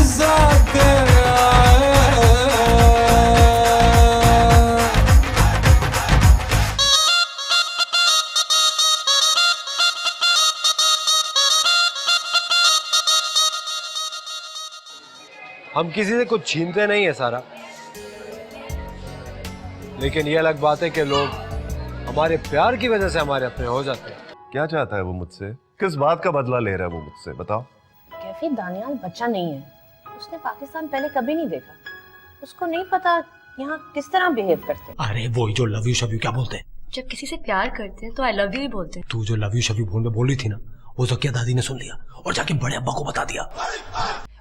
मजा तेरा हम किसी से कुछ छीनते नहीं है सारा, लेकिन ये अलग बात है कि लोग हमारे प्यार की वजह से हमारे अपने हो जाते हैं। क्या चाहता है वो मुझसे? किस बात का बदला ले रहा है वो मुझसे? बताओ। कैफी दानियाल बच्चा नहीं है, उसने पाकिस्तान पहले कभी नहीं देखा, उसको नहीं पता यहाँ किस तरह बिहेव करते हैं। अरे वही जो लव यू शव यू क्या बोलते हैं? जब किसी से प्यार करते हैं तो आई लव यू ही बोलते हैं। तू जो लव यू शव यू बोल रही थी ना, वो ज़किया दादी ने सुन लिया और जाके बड़े अब्बा को बता दिया।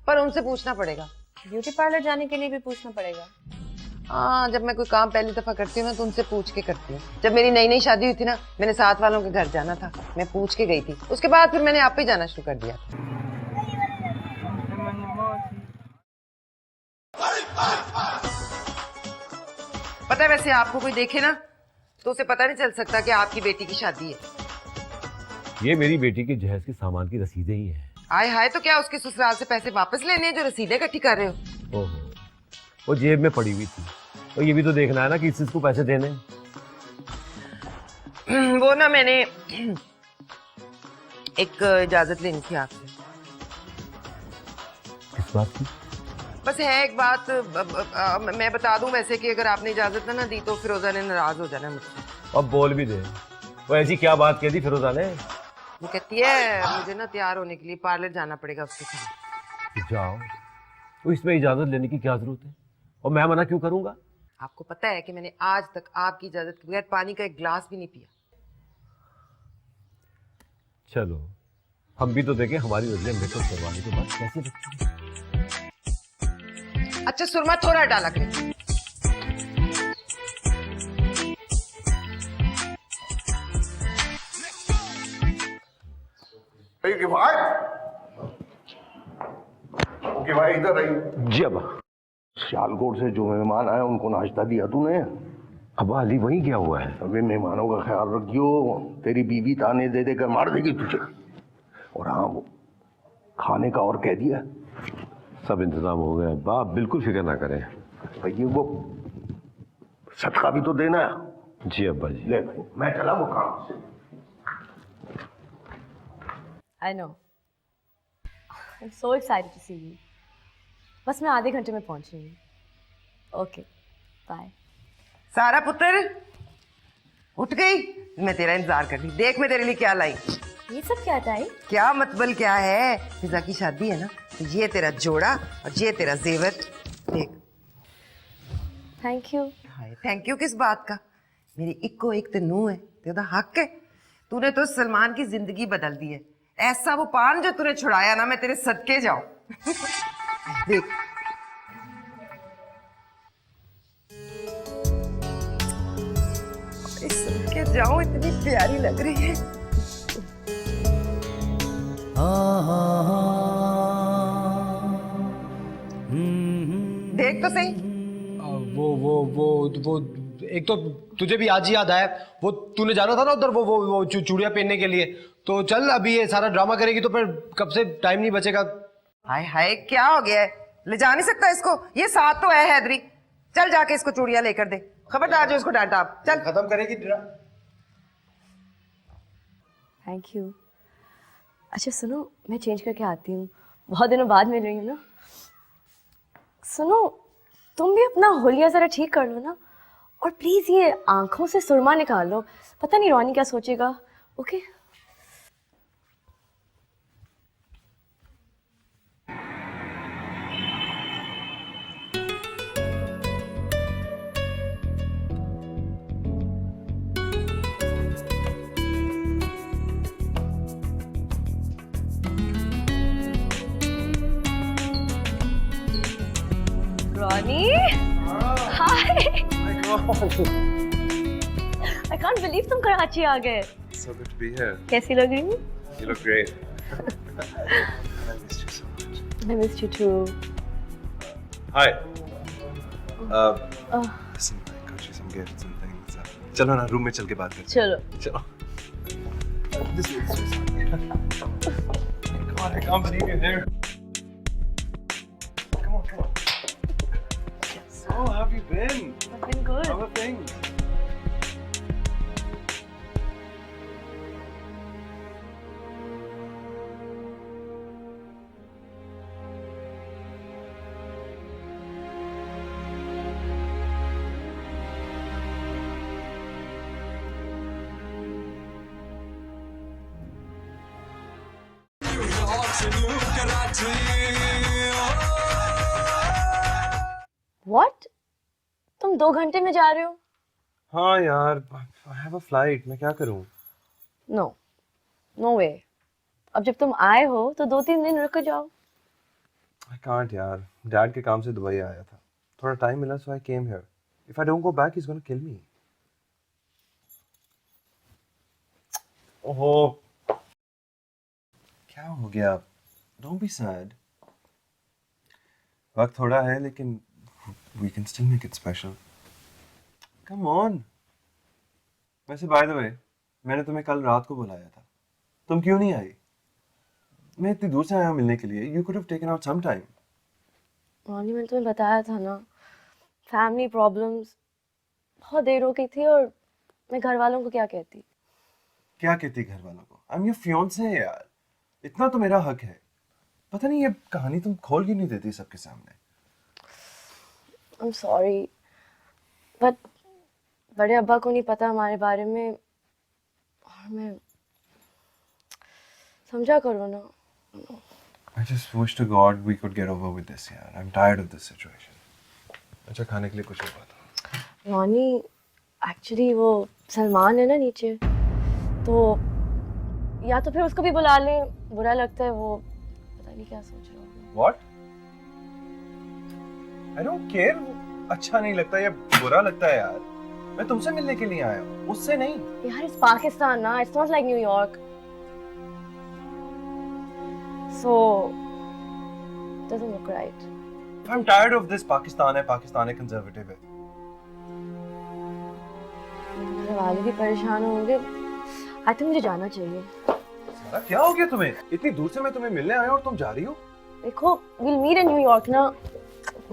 पर उनसे पूछना पड़ेगा। ब्यूटी पार्लर जाने के लिए भी पूछना पड़ेगा। हाँ, जब मैं कोई काम पहली दफा करती हूँ ना तो उनसे पूछ के करती हूँ। जब मेरी नई नई शादी हुई थी ना, मैंने साथ वालों के घर जाना था, मैं पूछ के गई थी। उसके बाद फिर मैंने आप ही जाना शुरू कर दिया। पता है, वैसे आपको कोई देखे ना तो उसे पता नहीं चल सकता कि आपकी बेटी की शादी है। ये मेरी बेटी के जहेज के सामान की रसीदें ही हैं। आए हाय, तो क्या उसके ससुराल से पैसे वापस लेने हैं जो रसीदें इकट्ठी कर रहे हो? ओहो, वो जेब में पड़ी हुई थी, और ये भी तो देखना है ना कि इसको पैसे देने। वो ना मैंने एक इजाजत लेनी थी आपसे। किस बात की? बस है एक बात, मैं बता दूं वैसे कि अगर आपने इजाजत ना दी तो फिरोजा ने नाराज हो जाना मुझसे। अब बोल भी दे, वो ऐसी क्या बात कह दी फिरोजा ने? वो कहती है मुझे ना तैयार होने के लिए पार्लर जाना पड़ेगा उसके साथ। जाओ, तो इसमें इजाजत लेने की क्या जरूरत है, और मैं मना क्यों करूंगा? आपको पता है कि मैंने आज तक आपकी इजाजत के बगैर पानी का एक गिलास भी नहीं पिया। चलो, हम भी तो देखें हमारी नजरें मेकअप करवाने के बाद कैसे लगती है। अच्छा, सुरमा थोड़ा डाला करें। ओके भाई, इधर आई। जी अब्बा। सियालकोट से जो मेहमान आए उनको नाश्ता दिया तूने? अब्बा अली वही क्या हुआ है? अबे मेहमानों का ख्याल रखियो, तेरी बीवी ताने दे देकर मार देगी तुझे। और हाँ, वो खाने का और कह दिया? सब इंतजाम हो गया अब्बा, आप बिल्कुल फिक्र ना करें। भाई वो सदका भी तो देना है। जी अब्बा जी। ले भाई, मैं चला वो काम से। I know, I am so excited to see you. बस मैं आधे घंटे में पहुंच रही हूँ। Okay, bye. सारा पुत्र उठ गई? मैं तेरा इंतजार कर रही। देख मैं तेरे लिए क्या लाई। ये सब क्या था? क्या मतलब क्या है? फिजा की शादी है ना, तो ये तेरा जोड़ा और ये तेरा जेवर। देख। Thank you. थैंक यू किस बात का? मेरी इक्को एक तो नूह है, तेरा हक है। तूने तो सलमान की जिंदगी बदल दी है। ऐसा वो पान जो तूने छुड़ाया ना, मैं तेरे सदके जाऊं। देख, सदके जाऊं, इतनी प्यारी लग रही है। देख तो सही। वो एक तो तुझे भी आज ही याद आया, वो तूने जाना था ना उधर वो चूड़ियां पहनने के लिए। तो चल, अभी ये सारा ड्रामा करेगी तो फिर कब से टाइम नहीं बचेगा। हाय हाय, क्या हो गया है? ले जा नहीं सकता इसको? ये साथ तो है हैदरी। चल जाके इसको चूड़ियां लेकर दे। खबरदार जो इसको डांटा। आप चल। खत्म करेगी। Thank you. अच्छा सुनो, मैं चेंज करके आती हूँ, बहुत दिनों बाद मिल रही हूँ ना। सुनो, तुम भी अपना होलिया ज़रा ठीक कर लो ना, और प्लीज़ ये आंखों से सुरमा निकाल लो। पता नहीं रोनी क्या सोचेगा। Okay? Ronnie? Hi! I can't believe तुम कराची आ गए। So good to be here. कैसी लग रही हूँ? You look great. I missed you so much. I missed you too. Hi. Listen, I got you some gifts and things. चलो ना, room में चल के बात करते हैं। चलो। This way. God, I can't believe you're here. Oh, how have you been? I've been good. How are things? What? तुम 2 घंटे में जा रहे हो? हाँ यार, I have a flight. मैं क्या करूँ? No, no way. अब जब तुम आए हो तो 2-3 दिन रुक जाओ. I can't यार. Dad के काम से दुबई आया था. थोड़ा टाइम मिला, so I came here. If I don't go back, he's gonna kill me. ओहो, क्या हो गया? Don't be sad. वक्त थोड़ा है लेकिन we can still make it special. Come on. वैसे by the way, मैंने तुम्हें कल रात को बुलाया था. तुम क्यों नहीं आई? मैं इतनी दूर से आया हूँ मिलने के लिए. You could have taken out some time. Morning मैंने तुम्हें बताया था ना, फैमिली प्रॉब्लम्स, बहुत देर हो गई थी और मैं घर वालों को क्या कहती. क्या कहती घर वालों को? I'm your fiancé यार. इतना तो मेरा हक है. पता नहीं ये कहानी तुम खोल क्यों नहीं देती सबके सामने. I'm sorry, but बड़े अब्बा को नहीं पता हमारे बारे में और मैं समझा करो ना. I just wish to God we could get over with this यार. I'm tired of this situation. अच्छा खाने के लिए कुछ होगा तो. रोनी, एक्चुअली वो सलमान है ना नीचे, तो या तो फिर उसको भी बुला लें. बुरा लगता है वो, पता नहीं क्या सोच रहा होगा. What? I don't care. अच्छा नहीं लगता या बुरा लगता है यार. मैं तुमसे मिलने के लिए आया हूँ, उससे नहीं. यार इट्स पाकिस्तान ना, it's not like New York. So doesn't look right. I'm tired of this. Pakistan है कंजर्वेटिव है. मेरे वाले भी परेशान होंगे. आई थिंक मुझे जाना चाहिए. सारा क्या हो गया तुम्हें? इतनी दूर से मैं तुम्हें मिलने आया और तुम जा रही हो? देखो, we'll meet in New York ना.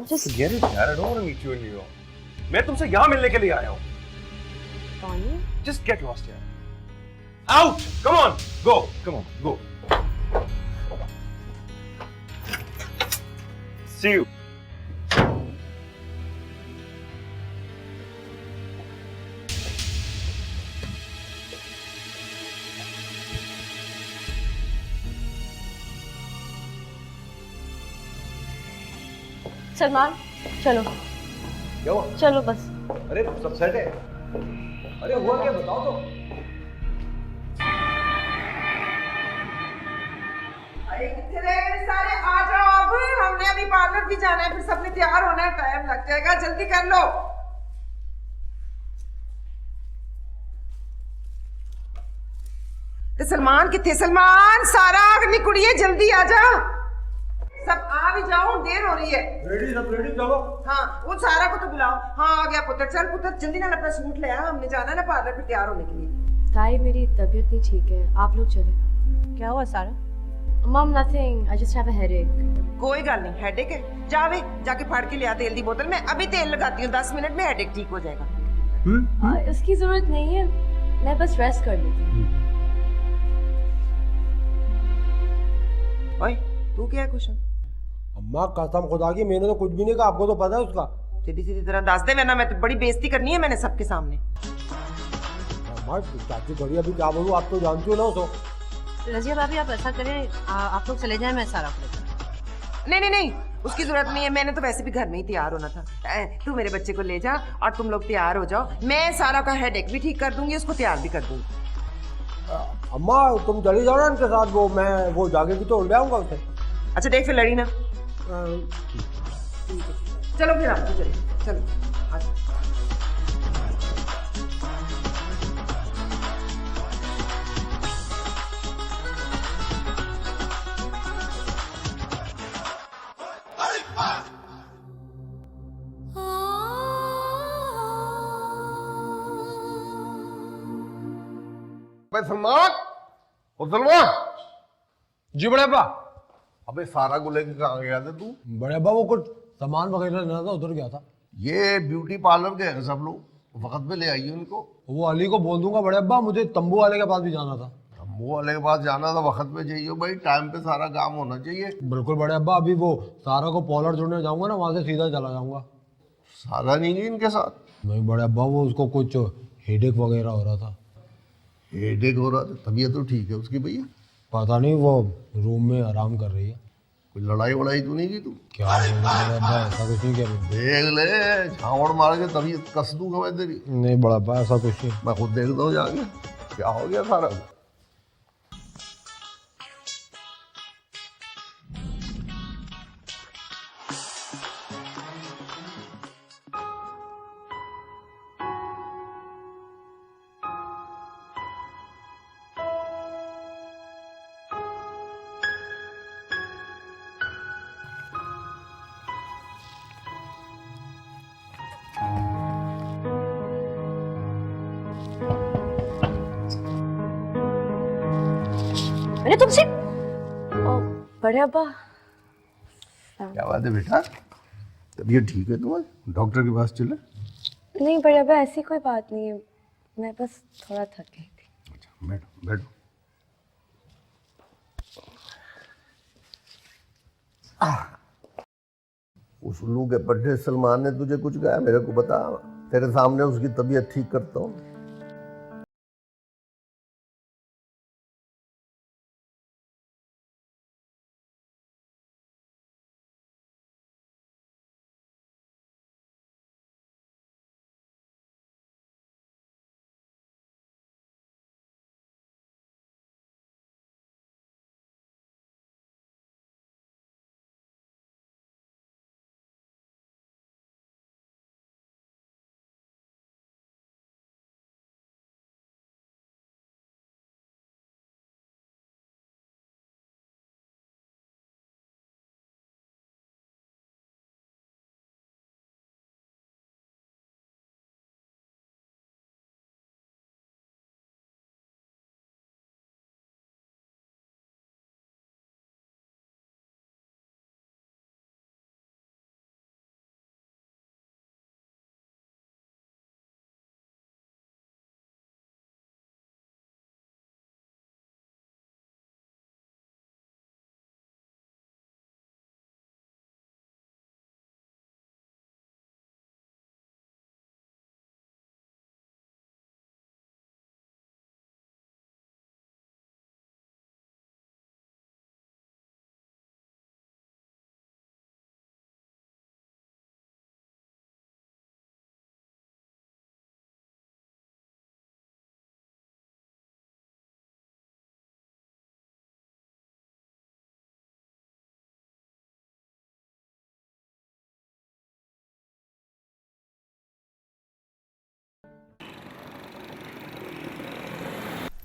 Just Forget it यार. I don't want to meet you in New York. मैं तुमसे यहाँ मिलने के लिए आया हूँ. Ronnie, Just get lost here. Out! Come on! Go! Come on, go. See you. Salman, चलो क्या हुआ? चलो बस. अरे सब सेट है. अरे हुआ क्या बताओ तो. अरे कितने रह गए सारे, आ जाओ अब. हमने अभी पार्लर भी जाना है, फिर सबने तैयार होना है, टाइम लग जाएगा. जल्दी कर लो. ते सलमान कितने? सलमान, सारा अगली कुड़िए जल्दी आ जा. सब आ भी जाओ, देर हो रही है. रेडी सब रेडी चलो. हाँ, वो सारा को तो बुलाओ. हाँ आ गया पुत्र. चल पुत्र जल्दी ना अपना सूट ले आ, हमने जाना है ना पार्लर पे तैयार होने के लिए. ताई, मेरी तबीयत नहीं ठीक है, आप लोग चले. क्या हुआ सारा? Mom, nothing. I just have a headache. कोई गल नहीं, हेडेक है. जावे जाके फाड़ के ले आ तेल दी बोतल. मैं अभी तेल लगाती हूँ, 10 मिनट में हेडेक ठीक हो जाएगा. इसकी जरूरत नहीं है, मैं बस रेस्ट कर लेती हूँ. ओए तू क्या है कुशन? अम्मा कसम खुदा की मैंने तो कुछ भी नहीं कहा. आपको तो पता है उसका. सीधी सीधी तरह दस दे, वरना मैं तो बड़ी बेइज्जती करनी है मैंने सबके सामने. अम्मा चाची बड़ी अभी क्या बोलूं, आप तो जानती हो ना उसको. रजिया भाभी आप ऐसा करें, आप लोग चले जाएं, मैं सारा को लेकर. नहीं नहीं नहीं, उसकी जरूरत नहीं है. मैंने तो वैसे भी घर में ही तैयार होना था. तू मेरे बच्चे को ले जा और तुम लोग तैयार हो जाओ. मैं सारा का हेडेक भी ठीक कर दूंगी, उसको तैयार भी कर दूंगी. अम्मा तुम चली जाओ ना उनके साथ. वो जाके भी तो उड़ जाऊंगा उसे. अच्छा देख फिर लड़ी ना. चलो फिर आप चलो चलो आ जाओ. सलमान, ओ सलमान, जी बड़े अब्बा. अबे सारा को लेके कहाँ गया था तू? बड़े अब्बा वो कुछ सामान वगैरह लेना था, उधर गया था. ये ब्यूटी पार्लर के हैं सब लोग, वक्त पे ले आइए उनको। वो अली को बोल दूंगा बड़े अब्बा, मुझे तंबू वाले के पास भी जाना था। तंबू वाले के पास जाना था, वक्त पे जाइए भाई, टाइम पे सारा काम होना चाहिए। बिल्कुल बड़े अब्बा, अभी वो सारा को पॉलर जोड़ने जाऊंगा ना, वहां से सीधा चला जाऊंगा। सारा नहीं गई इनके साथ? नहीं बड़े अब्बा, वो उसको कुछ हेडेक वगैरह हो रहा था। हेडेक हो रहा था? तबीयत तो ठीक है उसकी भैया? पता नहीं, वो रूम में आराम कर रही है। कोई लड़ाई वड़ाई तो नहीं की तू? क्या बोल रहा है बड़े अब्बा, ऐसा कुछ नहीं कर रही। देख ले, झावड़ मार के तबीयत कस दूंगा मैं तेरी। नहीं बड़ा अब्बा, ऐसा कुछ नहीं। मैं खुद देखता हूँ जाके क्या हो गया सारा। मैंने तुमसे ओ बड़े अब्बा, क्या बात है बेटा, तबीयत ठीक है तुम्हारी? डॉक्टर के पास चले? नहीं बड़े अब्बा, ऐसी कोई बात नहीं है, मैं बस थोड़ा थक गई थी। अच्छा बैठो बैठो। उस उल्लू के पट्टे सलमान ने तुझे कुछ कहा? मेरे को बता, तेरे सामने उसकी तबीयत ठीक करता हूँ।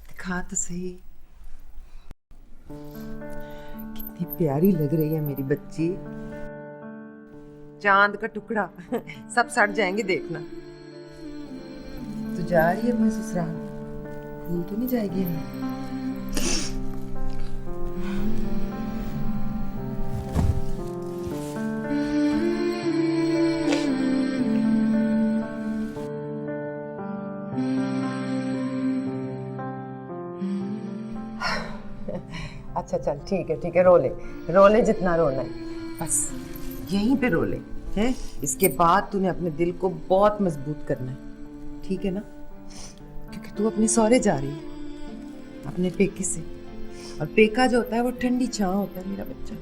दिखा तो सही, कितनी प्यारी लग रही है मेरी बच्ची। चांद का टुकड़ा सब सड़ जाएंगे देखना। तो जा रही है मैं ससुराल, भूल तो नहीं जाएगी ना? अच्छा चल ठीक है, रो ले जितना रोना है, बस यहीं पे रो ले हैं। इसके बाद तूने अपने दिल को बहुत मजबूत करना है, ठीक है ना? क्योंकि तू अपने सौरे जा रही है, अपने पेके से, और पेका जो होता है वो ठंडी छांव होता है मेरा बच्चा।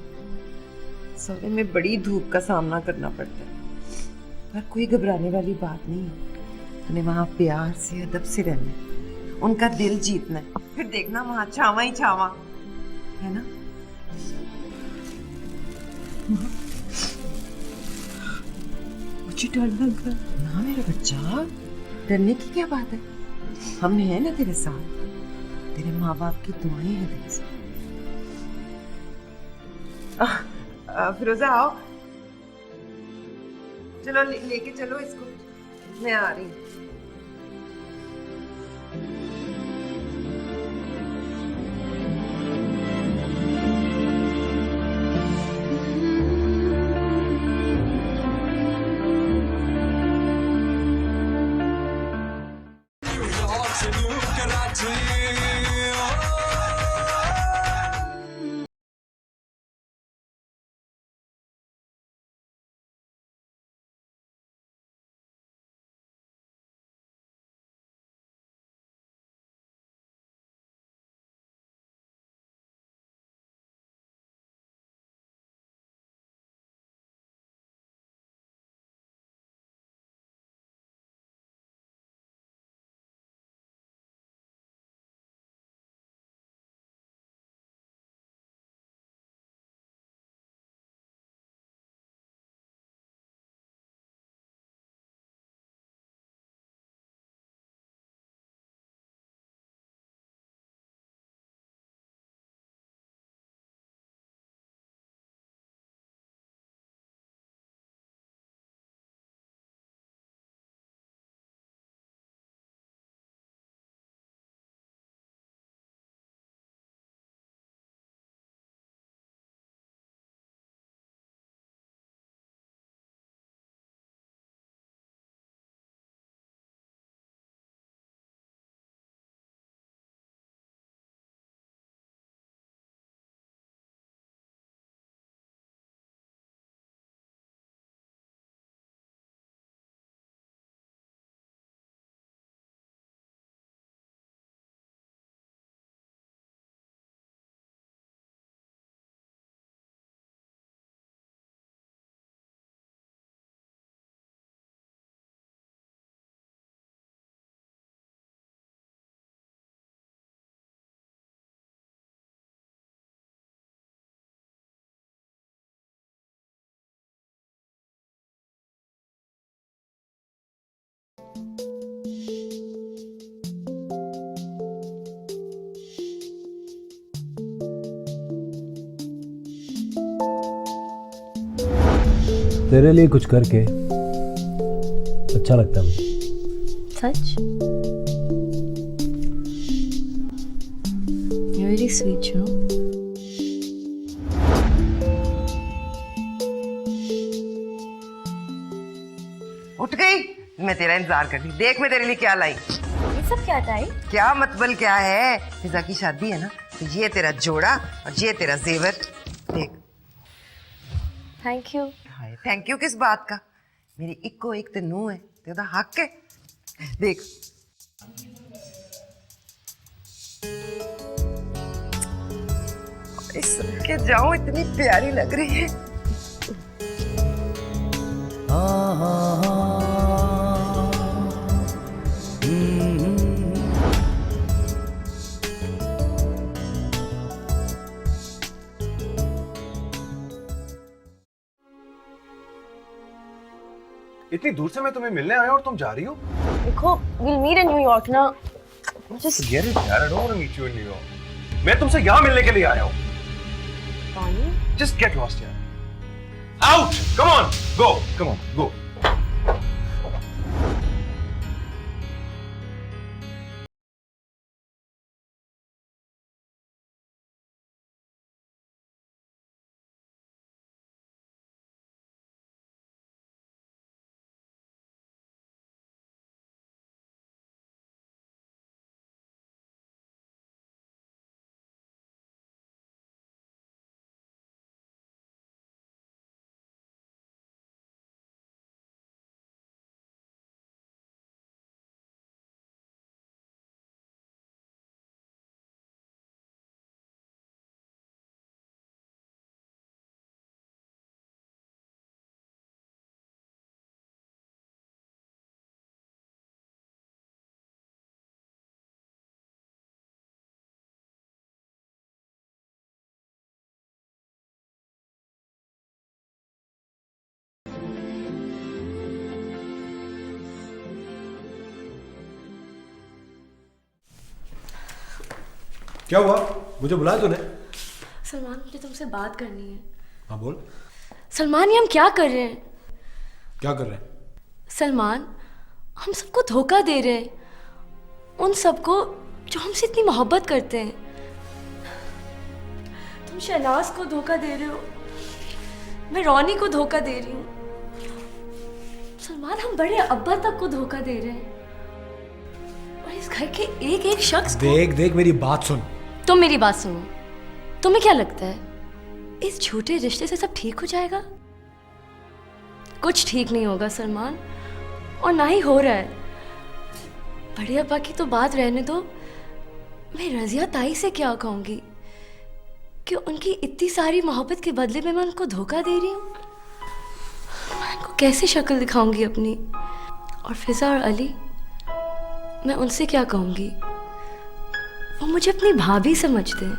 सौरे में बड़ी धूप का सामना करना पड़ता है, पर कोई घबराने वाली बात नहीं है। तूने वहाँ प्यार से अदब से रहना है, उनका दिल जीतना है, फिर देखना वहाँ छावा ही छावा है ना। मुझे डर लग रहा ना मेरा बच्चा, डरने की क्या बात है, हमने है ना तेरे साथ, तेरे माँ बाप की दुआएं हैं तेरे साथ। फिरोजा आओ, चलो लेके चलो इसको, मैं आ रही हूँ। तेरे लिए कुछ करके अच्छा लगता है मुझे। सच? You're very sweet, you know. उठ गई? मैं तेरा इंतजार कर रही। देख मैं तेरे लिए क्या लाई। ये सब क्या था? क्या मतलब क्या है? फिजा की शादी है ना, तो ये तेरा जोड़ा और ये तेरा जेवर। देख। Thank you. Hi thank you किस बात का? मेरी इक्को एक ते नूह है, ते ओदा हक है। देख इस के जाऊं, इतनी प्यारी लग रही है। इतनी दूर से मैं तुम्हें मिलने आया और तुम जा रही हो? देखो, we'll meet in New York ना। Just Forget it, यार, I don't want to meet you in New York. मैं तुमसे यहाँ मिलने के लिए आया हूँ। पानी? Just get lost here. Out! Come on, go. Come on, go. क्या हुआ? मुझे बुलाया तूने? सलमान, मुझे तुमसे बात करनी है। हाँ बोल। सलमान, ये हम क्या कर रहे हैं? क्या कर रहे हैं? सलमान, हम सबको धोखा दे रहे हैं, उन सबको जो हमसे इतनी मोहब्बत करते हैं। तुम शहनाज को धोखा दे रहे हो, मैं रौनी को धोखा दे रही हूँ। सलमान, हम बड़े अब्बा तक को धोखा दे रहे हैं, और इस घर के एक एक शख्स को। देख मेरी बात सुन। तुम मेरी बात सुनो। तुम्हें क्या लगता है इस झूठे रिश्ते से सब ठीक हो जाएगा? कुछ ठीक नहीं होगा सलमान, और ना ही हो रहा है। बड़े अब्बा की तो बात रहने दो, मैं रजिया ताई से क्या कहूंगी कि उनकी इतनी सारी मोहब्बत के बदले में मैं उनको धोखा दे रही हूँ। मैं उनको कैसे शक्ल दिखाऊंगी अपनी? और फिजा और अली, मैं उनसे क्या कहूंगी? वो मुझे अपनी भाभी समझते हैं,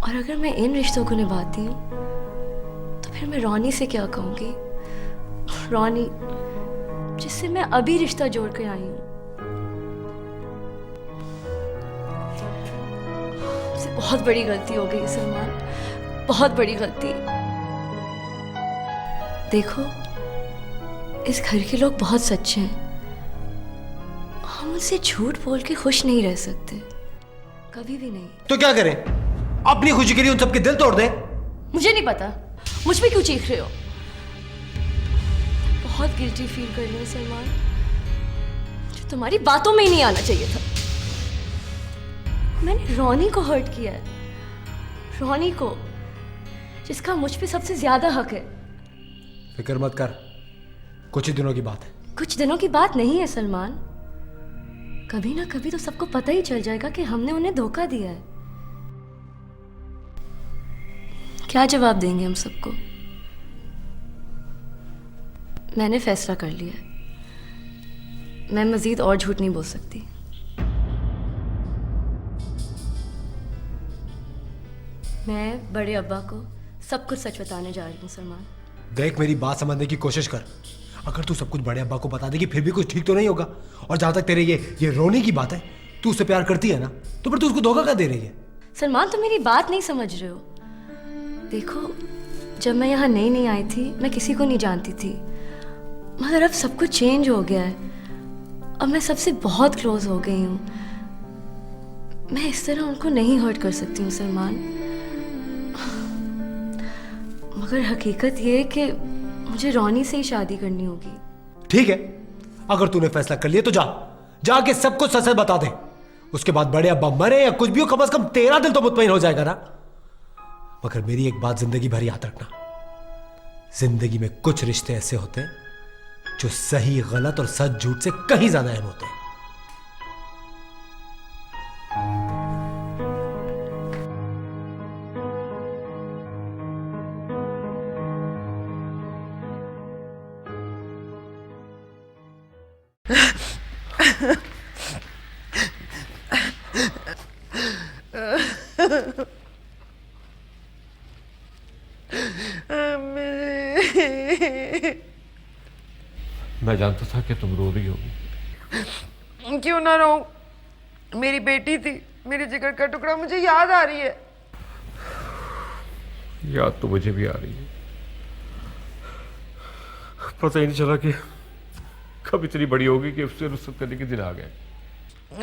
और अगर मैं इन रिश्तों को निभाती हूँ तो फिर मैं रौनी से क्या कहूंगी? रौनी, जिससे मैं अभी रिश्ता जोड़ कर आई हूँ। मुझसे बहुत बड़ी गलती हो गई सलमान, बहुत बड़ी गलती। देखो, इस घर के लोग बहुत सच्चे हैं, हम उनसे झूठ बोल के खुश नहीं रह सकते, कभी भी नहीं। तो क्या करें? अपनी खुशी के लिए उन सबके दिल तोड़ दें? मुझे नहीं पता, मुझ पे क्यों चीख रहे हो? बहुत गिल्टी फील कर रही हूँ सलमान, जो तुम्हारी बातों में ही नहीं आना चाहिए था। मैंने रौनी को हर्ट किया है, रौनी को, जिसका मुझ पे सबसे ज्यादा हक है। फिक्र मत कर, कुछ ही दिनों की बात है। कुछ दिनों की बात नहीं है सलमान, कभी ना कभी तो सबको पता ही चल जाएगा कि हमने उन्हें धोखा दिया है। क्या जवाब देंगे हम सबको? मैंने फैसला कर लिया है, मैं मजीद और झूठ नहीं बोल सकती। मैं बड़े अब्बा को सब कुछ सच बताने जा रही हूँ सलमान। देख, मेरी बात समझने की कोशिश कर। अगर तू सब कुछ बड़े अब्बा को बता देगी फिर भी कुछ ठीक तो नहीं होगा। और जहां तक तेरे ये रोने की बात है, तू उससे प्यार करती है ना, तो फिर तू उसको धोखा क्या दे रही है? सलमान, तुम मेरी बात नहीं समझ रहे हो। देखो, जब मैं यहाँ नई नई आई थी मैं किसी को नहीं जानती थी, मगर अब सब कुछ चेंज हो गया है। अब मैं सबसे बहुत क्लोज हो गई हूँ। मैं इस तरह उनको नहीं हर्ट कर सकती हूँ सलमान। मगर हकीकत ये है कि मुझे रोनी से ही शादी करनी होगी। ठीक है, अगर तूने फैसला कर लिया तो जाके सब कुछ सच सच बता दे। उसके बाद बड़े अब्बा मरे या कुछ भी हो, कम से कम तेरा दिल तो मुतमईन हो जाएगा ना। मगर मेरी एक बात जिंदगी भर याद रखना, जिंदगी में कुछ रिश्ते ऐसे होते हैं जो सही गलत और सच झूठ से कहीं ज्यादा अहम होते हैं। मैं जानता था कि तुम रो रही होगी। क्यों ना रो, मेरी बेटी थी, मेरी जिगर का टुकड़ा, मुझे याद आ रही है। याद तो मुझे भी आ रही है। पता ही नहीं चला कि कब इतनी बड़ी होगी कि उससे रुखसत करने के दिन आ गए।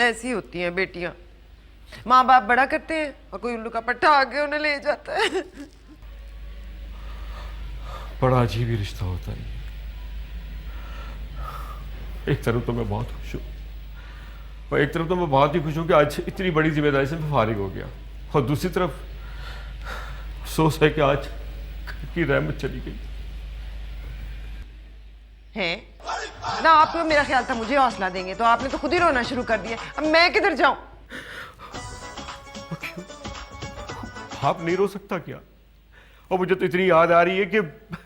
ऐसी होती हैं बेटियां, माँ बाप बड़ा करते हैं और कोई उल्लू का पट्टा आगे उन्हें ले जाता है। बड़ा अजीब ही रिश्ता होता है। एक तरफ तो मैं बहुत खुश हूँ और एक तरफ तो मैं बहुत ही खुश हूँ कि आज इतनी बड़ी जिम्मेदारी से मैं फारिग हो गया, और दूसरी तरफ अफसोस है कि आज घर की रहमत चली गई है ना। आप तो मेरा ख्याल था मुझे हौसला देंगे, तो आपने तो खुद ही रोना शुरू कर दिया। अब मैं किधर जाऊं? क्यों? आप नहीं रो सकता क्या? और मुझे तो इतनी याद आ रही है कि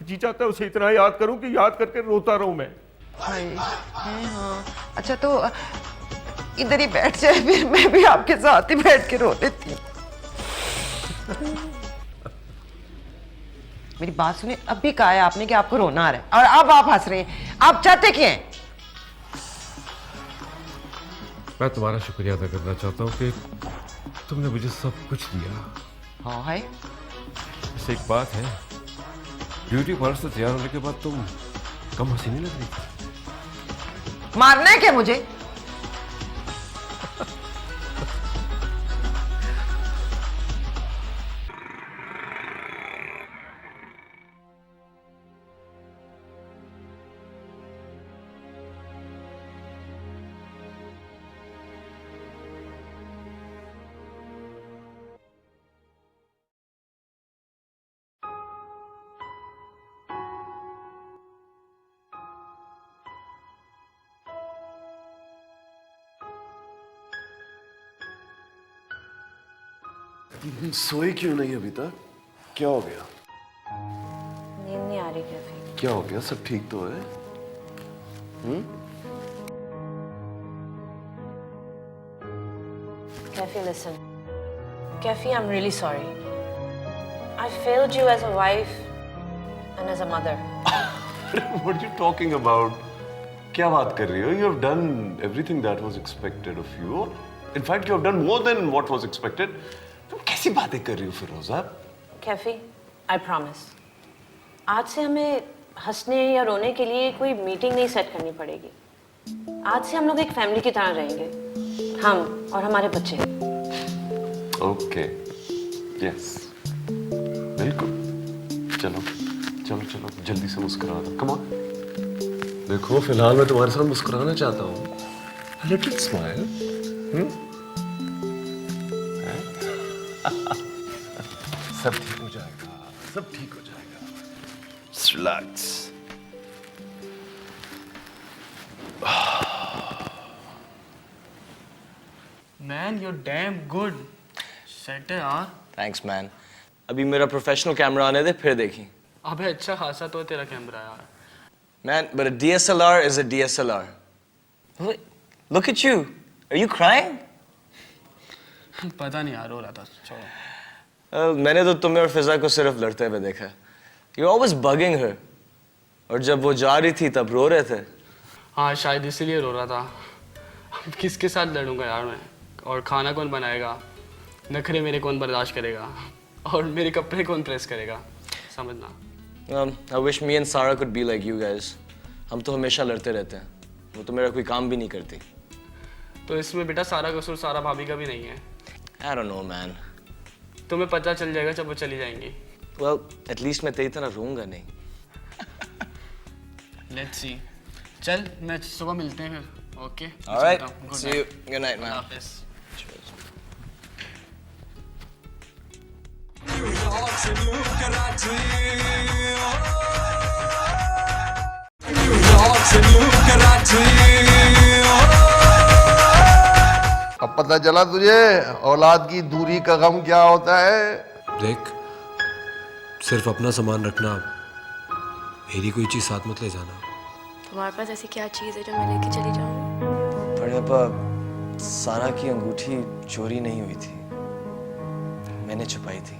जी चाहता है उसे इतना याद करूं कि याद करके रोता रहूं मैं। हाय, हाँ। अच्छा तो इधर ही बैठ जाए, फिर मैं भी आपके साथ ही बैठ के रो लेती हूँ। मेरी बात सुनिए, अब भी कहा है आपने कि आपको रोना आ रहा है और अब आप हंस रहे हैं। आप चाहते क्या हैं? मैं तुम्हारा शुक्रिया अदा करना चाहता हूँ कि तुमने मुझे सब कुछ दिया। हाँ है। बस एक बात है, ब्यूटी पार्लर से तैयार होने के बाद तुम कम हंसी नहीं लग रही थी। मारना है क्या मुझे? सोई क्यों नहीं अभी तक? क्या हो गया? नींद नहीं आ रही कैफी। क्या हो गया? सब ठीक तो है? Kefi, listen. Kefi, I'm really sorry. I failed you as a wife and as a mother. What are you talking about? क्या बात कर रही हो? You have done everything that was expected of you. In fact, you have done more than what was expected. तुम कैसी बातें कर रही हो फिरोजा? Kefi, I promise. आज से हमें हंसने या रोने के लिए कोई मीटिंग नहीं सेट करनी पड़ेगी। आज से हम लोग एक फैमिली की तरह रहेंगे, हम और हमारे बच्चे। Okay. Yes. बिल्कुल। चलो, चलो, चलो, जल्दी से मुस्कुरा दो। Come on. देखो, फिलहाल मैं तुम्हारे साथ मुस्कुराना चाहता हूँ। A little smile. सब ठीक हो जाएगा, सब ठीक हो जाएगा। Just relax. Man, you're damn good. Set है यार। Thanks man. अभी मेरा प्रोफेशनल कैमरा आने दे फिर देखी। अबे अच्छा खासा तो है तेरा कैमरा यार। Man, but a DSLR is a DSLR. Look at you. Are you crying? पता नहीं यार, रो रहा था। छोड़ो। मैंने तो तुम्हें और फिजा को सिर्फ लड़ते हुए देखा है। You're always bugging her. और जब वो जा रही थी तब रो रहे थे। हाँ शायद इसीलिए रो रहा था। अब किसके साथ लड़ूंगा यार मैं, और खाना कौन बनाएगा, नखरे मेरे कौन बर्दाश्त करेगा, और मेरे कपड़े कौन प्रेस करेगा, समझना। I wish me and Sarah could be like you guys. हम तो हमेशा लड़ते रहते हैं, वो तो मेरा कोई काम भी नहीं करती। तो इसमें बेटा सारा कसूर सारा भाभी का भी नहीं है। I don't know man. तुम्हें पता चल जाएगा जब वो चली जाएंगी। Well, at least मैं तेरी तरह रोऊंगा नहीं। Let's see. चल मैं सुबह मिलते हैं फिर। Okay. All right. See you. Good night, man. हाफिज़। Cheers. अब पता चला तुझे औलाद की दूरी का गम क्या होता है। देख, सिर्फ अपना सामान रखना, मेरी कोई चीज साथ मत ले जाना। तुम्हारे पास ऐसी क्या चीज़ है जो मैं लेके चली जाऊँ? बड़े पापा, सारा की अंगूठी चोरी नहीं हुई थी, मैंने छुपाई थी।